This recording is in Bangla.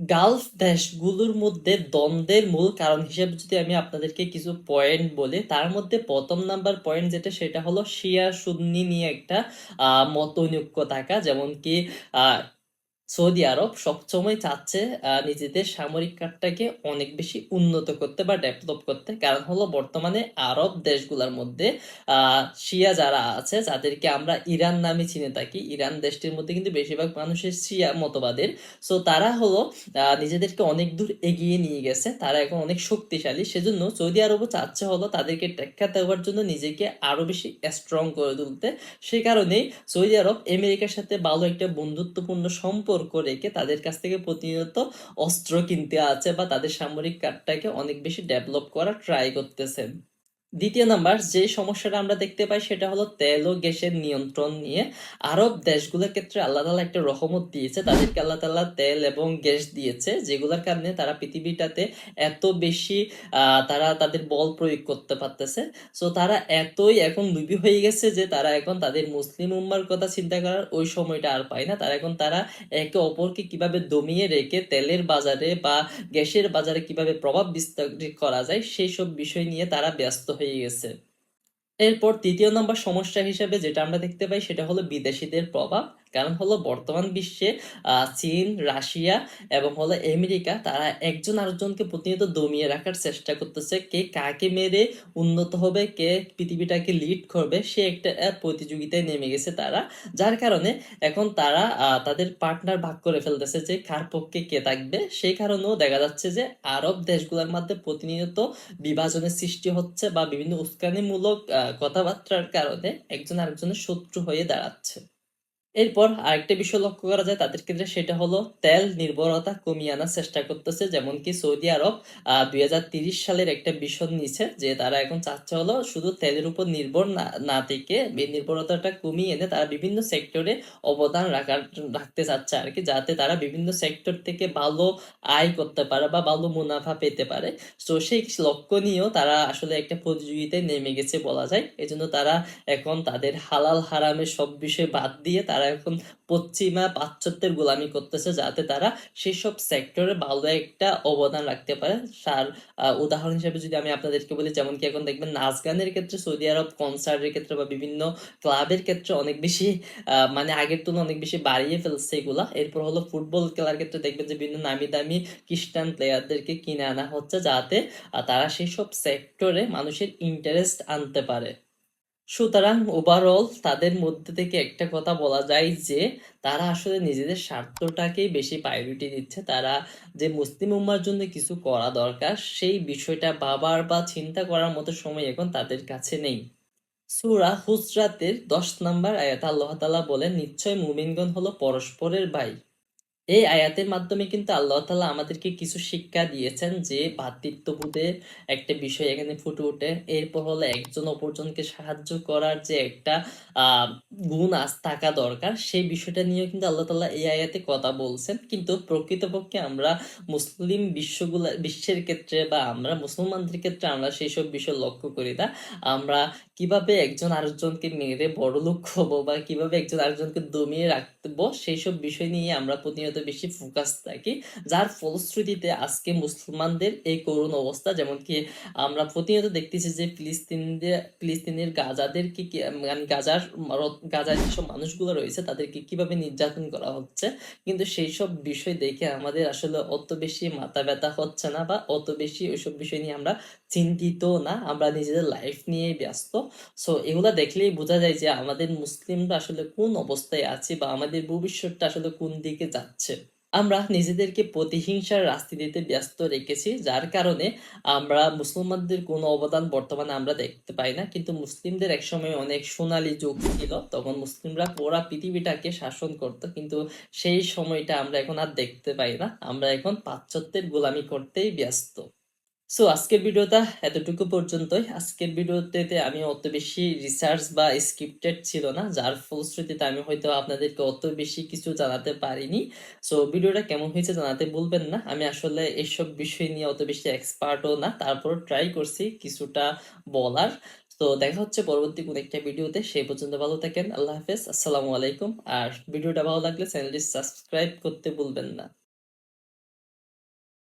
গালফ দেশগুলোর মধ্যে দ্বন্দ্বের মূল কারণ হিসেবে যদি আমি আপনাদেরকে কিছু পয়েন্ট বলি, তার মধ্যে প্রথম নাম্বার পয়েন্ট যেটা, সেটা হলো শিয়া সুন্নি নিয়ে একটা মতনৈক্য থাকা। যেমন কি আহ সৌদি আরব সবসময় চাচ্ছে নিজেদের সামরিক খাতটাকে অনেক বেশি উন্নত করতে বা ডেভেলপ করতে। কারণ হলো বর্তমানে আরব দেশগুলোর মধ্যে শিয়া যারা আছে, যাদেরকে আমরা ইরান নামে চিনে থাকি, ইরান দেশটির মধ্যে কিন্তু বেশিরভাগ মানুষের শিয়া মতবাদের। সো তারা হলো নিজেদেরকে অনেক দূর এগিয়ে নিয়ে গেছে, তারা এখন অনেক শক্তিশালী। সেজন্য সৌদি আরবও চাচ্ছে হলো তাদেরকে টেক্কা দেওয়ার জন্য নিজেকে আরো বেশি স্ট্রং করে তুলতে। সে কারণেই সৌদি আরব আমেরিকার সাথে ভালো একটা বন্ধুত্বপূর্ণ সম্পর্ক রেখে তাদের কাছ থেকে প্রতিনিয়ত অস্ত্র কিনতে আছে বা তাদের সামরিক কাঠটাকে অনেক বেশি ডেভেলপ করা ট্রাই করতেছে। দ্বিতীয় নাম্বার যে সমস্যাটা আমরা দেখতে পাই, সেটা হলো তেল ও গ্যাসের নিয়ন্ত্রণ নিয়ে। আরব দেশগুলোর ক্ষেত্রে আল্লাহ তাআলা একটা রহমত দিয়েছে, তাদেরকে আল্লাহ তাআলা তেল এবং গ্যাস দিয়েছে, যেগুলোর কারণে তারা পৃথিবীটাতে এত বেশি তারা তাদের বল প্রয়োগ করতে পারতেছে। সো তারা এতই এখন লোভী হয়ে গেছে যে তারা এখন তাদের মুসলিম উম্মার কথা চিন্তা করার ওই সময়টা আর পায় না। তারা একে অপরকে কিভাবে দমিয়ে রেখে তেলের বাজারে বা গ্যাসের বাজারে কিভাবে প্রভাব বিস্তার করা যায় সেই সব বিষয় নিয়ে তারা ব্যস্ত হয়ে গেছে। এরপর তৃতীয় নম্বর সমস্যা হিসেবে যেটা আমরা দেখতে পাই, সেটা হলো বিদেশিদের প্রভাব। কারণ হলো বর্তমান বিশ্বে চীন, রাশিয়া এবং হলো আমেরিকা, তারা একজন আরেকজনকে প্রতিনিয়ত দমিয়ে রাখার চেষ্টা করতেছে। কে কাকে মেরে উন্নত হবে, কে পৃথিবীটাকে লিড করবে, সে একটা প্রতিযোগিতায় নেমে গেছে তারা। যার কারণে এখন তারা তাদের পার্টনার ভাগ করে ফেলতেছে যে কার পক্ষে কে থাকবে। সেই কারণেও দেখা যাচ্ছে যে আরব দেশগুলোর মধ্যে প্রতিনিয়ত বিভাজনের সৃষ্টি হচ্ছে বা বিভিন্ন উস্কানিমূলক কথাবার্তার কারণে একজন আরেকজনের শত্রু হয়ে দাঁড়াচ্ছে। এরপর আরেকটা বিষয় লক্ষ্য করা যায় তাদের ক্ষেত্রে, সেটা হলো তেল নির্ভরতা কমিয়ে আনার চেষ্টা করতেছে। যেমন কি সৌদি আরব 2030 সালের একটা বিষয় নিছে যে তারা এখন চাচ্ছে হলো শুধু তেলের উপর নির্ভর না না থেকে নির্ভরতাটা কমিয়ে এনে তারা বিভিন্ন সেক্টরে অবদান রাখতে চাচ্ছে আর কি, যাতে তারা বিভিন্ন সেক্টর থেকে ভালো আয় করতে পারে বা ভালো মুনাফা পেতে পারে। তো সেই লক্ষ্য নিয়েও তারা আসলে একটা প্রতিযোগিতায় নেমে গেছে বলা যায়। এজন্য তারা এখন তাদের হালাল হারামের সব বিষয় বাদ দিয়ে তারা এখন পশ্চিমা পাশ্চাত্যের গোলামি করতেছে, যাতে তারা সেসব সেক্টরে ভালো একটা অবদান রাখতে পারে। তার উদাহরণ হিসেবে যদি আমি আপনাদেরকে বলি, যেমন কি এখন দেখবেন নাচ গানের ক্ষেত্রে সৌদি আরব কনসার্টের ক্ষেত্রে বা বিভিন্ন ক্লাবের ক্ষেত্রে অনেক বেশি মানে আগের তুলনায় অনেক বেশি বাড়িয়ে ফেলছে এগুলা। এরপর হলো ফুটবল খেলার ক্ষেত্রে দেখবেন যে বিভিন্ন নামি দামি খ্রিস্টান প্লেয়ারদেরকে কিনে আনা হচ্ছে, যাতে তারা সেসব সেক্টরে মানুষের ইন্টারেস্ট আনতে পারে। সুতরাং ওভারঅল তাদের মধ্যে থেকে একটা কথা বলা যায় যে তারা আসলে নিজেদের স্বার্থটাকেই বেশি প্রায়োরিটি দিচ্ছে। তারা যে মুসলিম উম্মার জন্য কিছু করা দরকার সেই বিষয়টা ভাবার বা চিন্তা করার মতো সময় এখন তাদের কাছে নেই। সূরা হুজরাতের 10 নম্বর আয়াত আল্লাহ তাআলা বলেন, নিশ্চয় মুমিনগণ হলো পরস্পরের ভাই। এই আয়াতের মাধ্যমে কিন্তু আল্লাহ তাআলা আমাদেরকে কিছু শিক্ষা দিয়েছেন যে ভ্রাতৃত্ববোধের একটা বিষয় এখানে ফুটে ওঠে। এরপর হলো একজন অপরজনকে সাহায্য করার যে একটা আহ গুণ আজ থাকা দরকার, সেই বিষয়টা নিয়ে কিন্তু আল্লাহ তাআলা এই আয়াতে কথা বলছেন। কিন্তু প্রকৃতপক্ষে আমরা বিশ্বের ক্ষেত্রে বা আমরা মুসলমানদের ক্ষেত্রে আমরা সেই সব বিষয় লক্ষ্য করি না। আমরা কিভাবে একজন আরেকজনকে মেরে বড়লোক হবো বা কিভাবে একজন আরেকজনকে দমিয়ে রাখবো সেই সব বিষয় নিয়ে আমরা প্রতিনিয়ত বেশি ফোকাস থাকি, যার ফলশ্রুতিতে আজকে মুসলমানদের এই করুণ অবস্থা। যেমন কি আমরা প্রতিনিয়ত দেখতেছি যে ফিলিস্তিনের গাজাদেরকে মানে গাজার যেসব মানুষগুলো রয়েছে তাদেরকে কিভাবে নির্যাতন করা হচ্ছে। কিন্তু সেই সব বিষয় দেখে আমাদের আসলে অত বেশি মাথা ব্যথা হচ্ছে না বা অত বেশি ওইসব বিষয় নিয়ে আমরা চিন্তিত না, আমরা নিজেদের লাইফ নিয়ে ব্যস্ত। সো এগুলা দেখলেই বোঝা যায় যে আমাদের মুসলিমরা আসলে কোন অবস্থায় আছে বা আমাদের ভবিষ্যৎটা আসলে কোন দিকে যাচ্ছে। আমরা নিজেদেরকে প্রতিহিংসার রাজনীতিতে ব্যস্ত রেখেছি, যার কারণে আমরা মুসলমানদের কোনো অবদান বর্তমানে আমরা দেখতে পাই না। কিন্তু মুসলিমদের একসময় অনেক সোনালী যুগ ছিল, তখন মুসলিমরা পুরা পৃথিবীটাকে শাসন করতো। কিন্তু সেই সময়টা আমরা এখন আর দেখতে পাই না, আমরা এখন পাশ্চাত্যের গোলামি করতেই ব্যস্ত। সো আজকের ভিডিওটা এতটুকু পর্যন্তই। আজকের ভিডিওতে আমি অত বেশি রিসার্চ বা স্ক্রিপ্টেড ছিল না, যার ফলশ্রুতিতে আমি হয়তো আপনাদেরকে অত বেশি কিছু জানাতে পারিনি। সো ভিডিওটা কেমন হয়েছে জানাতে ভুলবেন না। আমি আসলে এইসব বিষয় নিয়ে অত বেশি এক্সপার্টও না, তারপর ট্রাই করছি কিছুটা বলার। তো দেখা হচ্ছে পরবর্তী কোন একটা ভিডিওতে। সেই পর্যন্ত ভালো থাকেন। আল্লাহ হাফেজ, আসসালামু আলাইকুম। আর ভিডিওটা ভালো লাগলে চ্যানেলটি সাবস্ক্রাইব করতে ভুলবেন না।